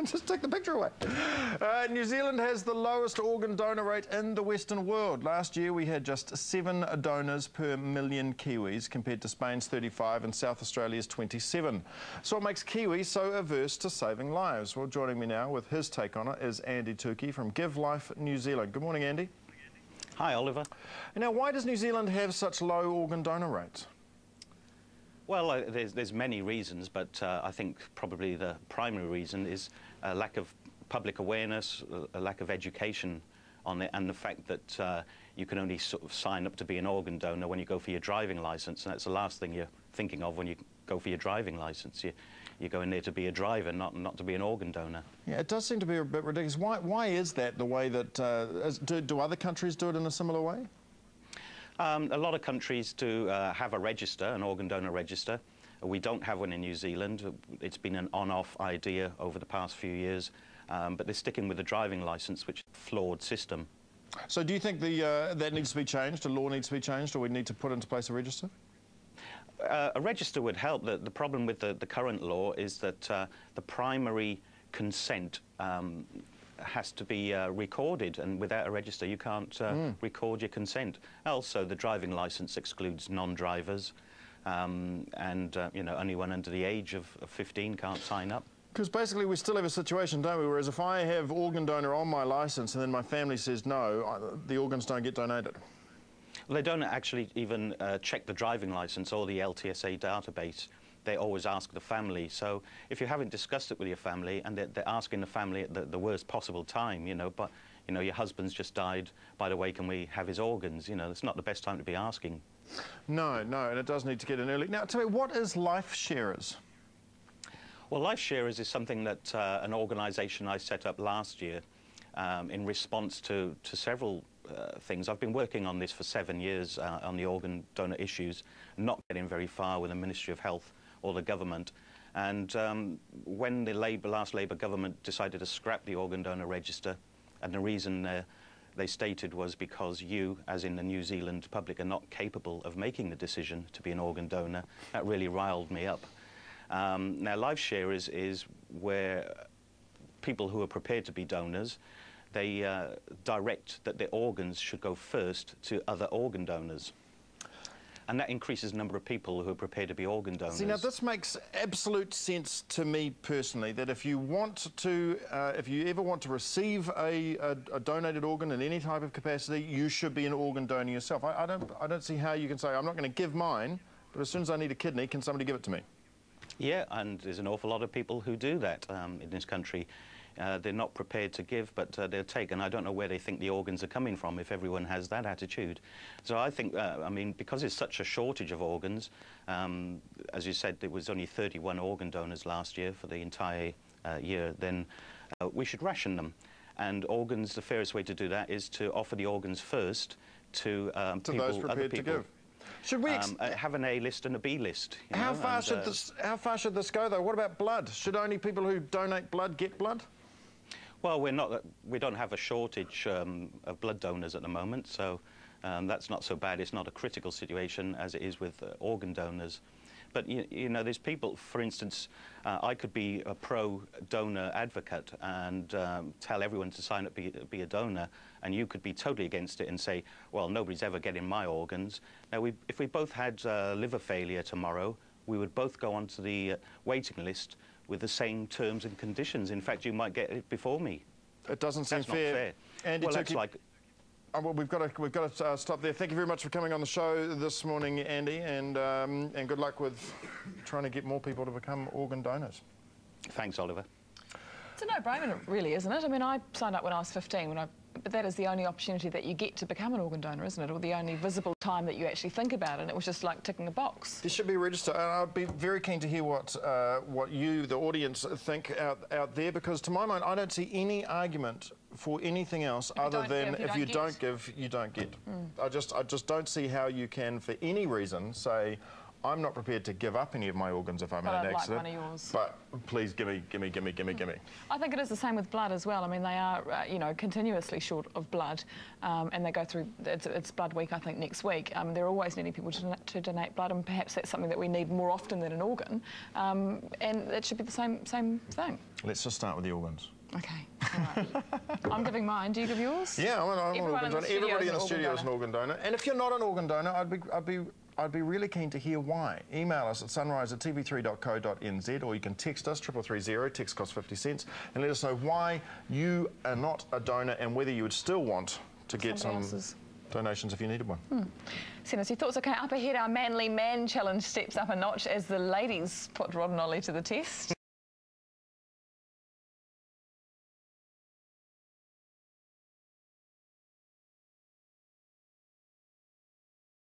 Just take the picture away. New Zealand has the lowest organ donor rate in the Western world. Last year we had just 7 donors per million Kiwis compared to Spain's 35 and South Australia's 27. So what makes Kiwis so averse to saving lives? Well, joining me now with his take on it is Andy Tukey from Give Life New Zealand. Good morning, Andy. Hi, Oliver. Now, why does New Zealand have such low organ donor rates? Well, there's many reasons, but I think probably the primary reason is a lack of public awareness, a lack of education on it, and the fact that you can only sort of sign up to be an organ donor when you go for your driving licence, and that's the last thing you're thinking of when you go for your driving licence. You're going there to be a driver, not to be an organ donor. Yeah, it does seem to be a bit ridiculous. Why is that the way that... do other countries do it in a similar way? A lot of countries do have a register, an organ donor register. We don't have one in New Zealand. It's been an on-off idea over the past few years, but they're sticking with the driving licence, which is a flawed system. So do you think that needs to be changed, the law needs to be changed, or we need to put into place a register? A register would help. The problem with the current law is that the primary consent has to be recorded, and without a register you can't record your consent. Also, the driving licence excludes non-drivers, and you know, anyone under the age of 15 can't sign up. Because basically we still have a situation, don't we, whereas if I have organ donor on my licence and then my family says no, the organs don't get donated. Well, they don't actually even check the driving licence or the LTSA database. They always ask the family. So if you haven't discussed it with your family and they're asking the family at the worst possible time, you know, but, you know, your husband's just died, by the way, can we have his organs? You know, it's not the best time to be asking. No, and it does need to get in early. Now, tell me, what is Life Sharers? Well, Life Sharers is something that an organisation I set up last year in response to several things. I've been working on this for 7 years on the organ donor issues, not getting very far with the Ministry of Health or the government. And when the last Labour government decided to scrap the organ donor register, and the reason they stated was because you, as in the New Zealand public, are not capable of making the decision to be an organ donor, that really riled me up. Now, Life Sharers is where people who are prepared to be donors, they direct that their organs should go first to other organ donors. And that increases the number of people who are prepared to be organ donors. See, now this makes absolute sense to me personally, that if you want to, if you ever want to receive a donated organ in any type of capacity, you should be an organ donor yourself. I don't see how you can say, I'm not going to give mine, but as soon as I need a kidney, can somebody give it to me? Yeah, and there's an awful lot of people who do that in this country. They're not prepared to give, but they'll take, and I don't know where they think the organs are coming from if everyone has that attitude. So I think, I mean, because there's such a shortage of organs, as you said, there was only 31 organ donors last year for the entire year, then we should ration them. And organs, the fairest way to do that is to offer the organs first to people, those prepared to give. Should we have an A list and a B list? How far should this go, though? What about blood? Should only people who donate blood get blood? Well, we don't have a shortage of blood donors at the moment, so that's not so bad. It's not a critical situation as it is with organ donors. But, you know, there's people, for instance, I could be a pro-donor advocate and tell everyone to sign up be a donor, and you could be totally against it and say, well, nobody's ever getting my organs. Now, if we both had liver failure tomorrow, we would both go onto the waiting list with the same terms and conditions. In fact, you might get it before me. It doesn't seem fair. Not fair. Andy, well, that's like... well, we've got to stop there. Thank you very much for coming on the show this morning, Andy, and good luck with trying to get more people to become organ donors. Thanks, Oliver. It's a no-brainer, really, isn't it? I mean, I signed up when I was 15, but that is the only opportunity that you get to become an organ donor, isn't it? Or the only visible time that you actually think about it, and it was just like ticking a box. There should be a register, and I'd be very keen to hear what you, the audience, think out there, because to my mind, I don't see any argument for anything else other than if you don't give, you don't get. I just don't see how you can, for any reason, say, I'm not prepared to give up any of my organs if I'm in an I'd accident. like one of yours. But please, gimme. I think it is the same with blood as well. I mean, they are, you know, continuously short of blood, and they go through. It's Blood Week, I think, next week. They're always needing people to donate blood, and perhaps that's something that we need more often than an organ. And it should be the same thing. Let's just start with the organs. Okay, all right. I'm giving mine. Do you give yours? Yeah, I'm an organ donor. Everybody in the studio is an organ organ donor. And if you're not an organ donor, I'd be really keen to hear why. Email us at sunrise@tv3.co.nz, or you can text us 3330, text costs 50 cents, and let us know why you are not a donor and whether you would still want to get some donations if you needed one. Send us your thoughts. Okay, up ahead, our Manly Man Challenge steps up a notch as the ladies put Rod and Ollie to the test.